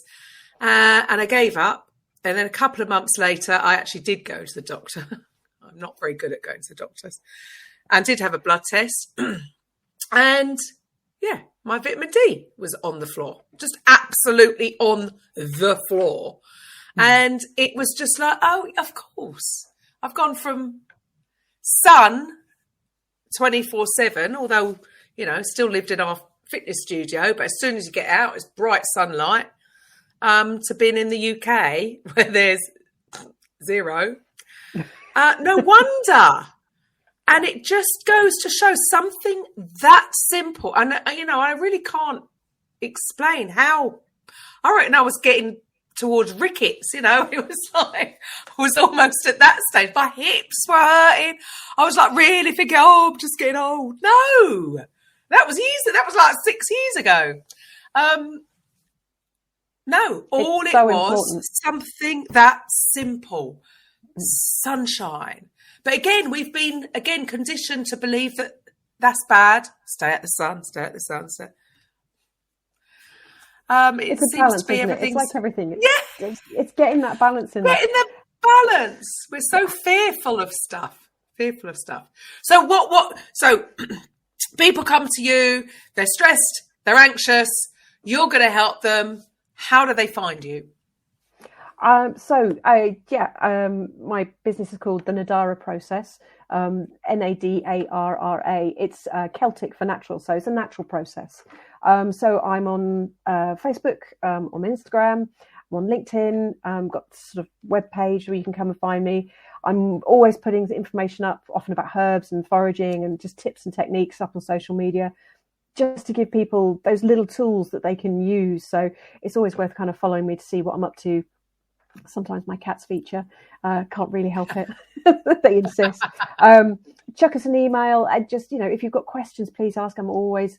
S1: And I gave up. And then a couple of months later, I actually did go to the doctor. I'm not very good at going to the doctors. And did have a blood test. And yeah, my vitamin D was on the floor, just absolutely on the floor. And it was just like, oh, of course. I've gone from sun 24/7, although, still lived in our fitness studio. But as soon as you get out, it's bright sunlight, to being in the UK where there's zero. No wonder. And it just goes to show something that simple. And, I really can't explain how. I reckon I was getting towards rickets, it was like, I was almost at that stage. My hips were hurting. I was like really thinking, I'm just getting old. No, that was easy. That was like 6 years ago. No, all it was important. Something that simple. Sunshine. But again, we've been conditioned to believe that that's bad. Stay at the sun. It
S2: it's a
S1: seems
S2: balance,
S1: to be everything.
S2: It's like everything. It's getting that balance in there.
S1: Getting the balance. We're so fearful of stuff. So what? So people come to you. They're stressed. They're anxious. You're going to help them. How do they find you?
S2: My business is called the Nadara Process, Nadarra. It's Celtic for natural, so it's a natural process. So I'm on Facebook, on Instagram, I'm on LinkedIn, got sort of web page where you can come and find me. I'm always putting information up, often about herbs and foraging and just tips and techniques up on social media, just to give people those little tools that they can use. So it's always worth kind of following me to see what I'm up to. Sometimes my cats feature, can't really help it. They insist. Chuck us an email. I just, if you've got questions, please ask. I'm always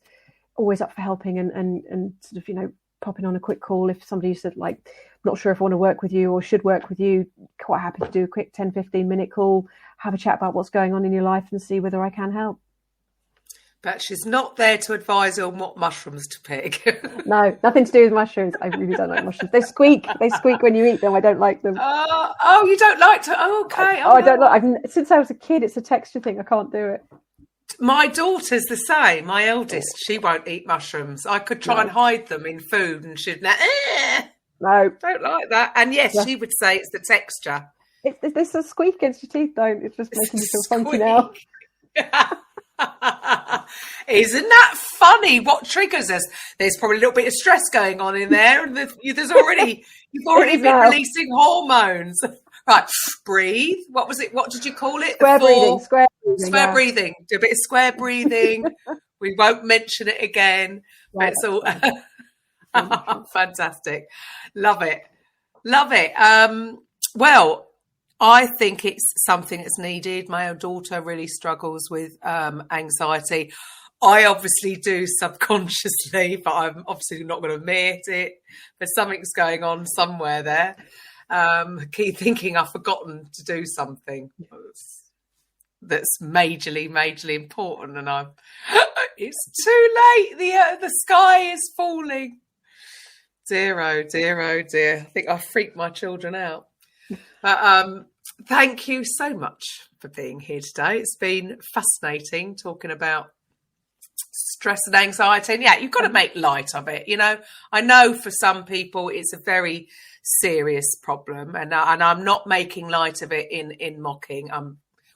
S2: up for helping and sort of, popping on a quick call. If somebody said like, not sure if I want to work with you or should work with you, quite happy to do a quick 10-15 minute call, have a chat about what's going on in your life and see whether I can help.
S1: But she's not there to advise on what mushrooms to pick.
S2: No, nothing to do with mushrooms. I really don't like mushrooms. They squeak when you eat them. I don't like them.
S1: You don't like to? Oh, okay.
S2: I don't like. Since I was a kid, it's a texture thing. I can't do it.
S1: My daughter's the same. My eldest, she won't eat mushrooms. I could try and hide them in food, and she'd no, don't like that. And yes, she would say it's the texture.
S2: It's a squeak against your teeth, don't? It's just making me feel funky now.
S1: Isn't that funny? What triggers us? There's probably a little bit of stress going on in there, and you've already been releasing hormones. Right, breathe. What was it? What did you call it?
S2: Square breathing.
S1: Square breathing. Do a bit of square breathing. We won't mention it again. But it's all fantastic. Love it. Well, I think it's something that's needed. My own daughter really struggles with anxiety. I obviously do subconsciously, but I'm obviously not going to admit it. But something's going on somewhere there. Keep thinking I've forgotten to do something that's majorly important, and it's too late. The sky is falling. Dear, oh dear. I think I freaked my children out. Thank you so much for being here today. It's been fascinating talking about stress and anxiety. And yeah, you've got to make light of it. You know, I know for some people it's a very serious problem, and I'm not making light of it in mocking.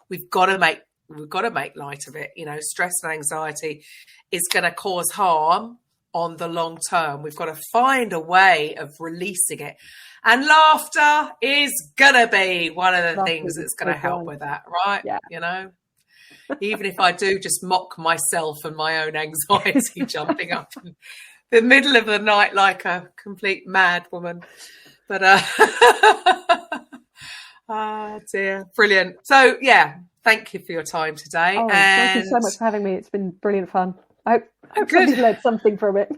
S1: We've got to make light of it. You know, stress and anxiety is going to cause harm on the long term. We've got to find a way of releasing it, and laughter is gonna be one of the things that's going to help with that, right? Yeah. You know, even if I do just mock myself and my own anxiety, jumping up in the middle of the night like a complete mad woman. But oh dear, brilliant. So yeah, thank you for your time today.
S2: Oh, thank you so much for having me. It's been brilliant fun. I hope somebody's learned something from it.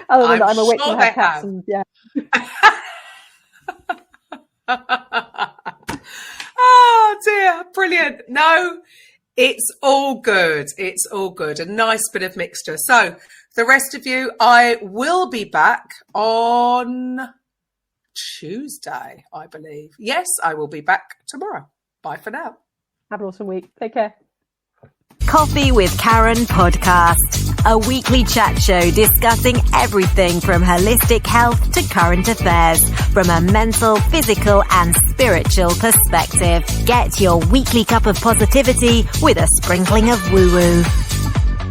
S2: Other than that, I'm awake to have cats. And, yeah.
S1: Oh dear, brilliant. No, it's all good. It's all good. A nice bit of mixture. So the rest of you, I will be back on Tuesday, I believe. Yes, I will be back tomorrow. Bye for now.
S2: Have an awesome week. Take care.
S3: Coffee with Karen podcast, a weekly chat show discussing everything from holistic health to current affairs from a mental, physical and spiritual perspective. Get your weekly cup of positivity with a sprinkling of woo-woo.